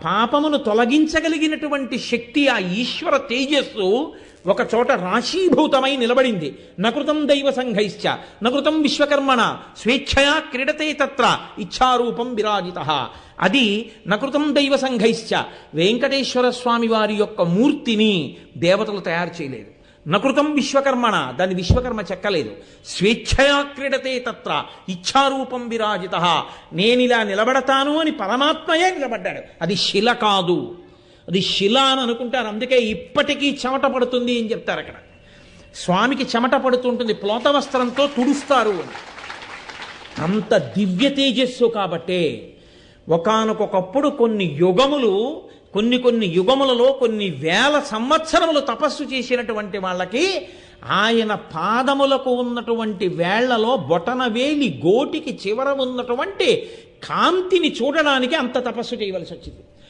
పాపమును తొలగించగలిగినటువంటి శక్తి, ఆ ఈశ్వర తేజస్సు ఒక చోట రాశీభూతమై నిలబడింది. నకృతం దైవ సంఘైశ్చ నకృతం విశ్వకర్మణ స్వేచ్ఛయా క్రీడతే తత్ర ఇచ్ఛారూపం విరాజిత. అది నకృతం దైవ సంఘైశ్చ, వెంకటేశ్వర స్వామి వారి యొక్క మూర్తిని దేవతలు తయారు చేయలేదు. నకృతం విశ్వకర్మణ, దాన్ని విశ్వకర్మ చెక్కలేదు. స్వేచ్ఛయా క్రీడతే తత్ర ఇచ్ఛారూపం విరాజిత, నేనిలా నిలబడతాను అని పరమాత్మయే నిలబడ్డాడు. అది శిల కాదు, అది శిల అని అనుకుంటారు. అందుకే ఇప్పటికీ చెమట పడుతుంది అని చెప్తారు. అక్కడ స్వామికి చెమట పడుతుంటుంది, ప్లోత వస్త్రంతో తుడుస్తారు అని. అంత దివ్య తేజస్సు కాబట్టే ఒకానొకప్పుడు కొన్ని యుగములలో కొన్ని వేల సంవత్సరములు తపస్సు చేసినటువంటి వాళ్ళకి ఆయన పాదములకు ఉన్నటువంటి వేళ్లలో బొటనవేలి గోటికి చివర ఉన్నటువంటి కాంతిని చూడడానికి అంత తపస్సు చేయవలసి వచ్చింది.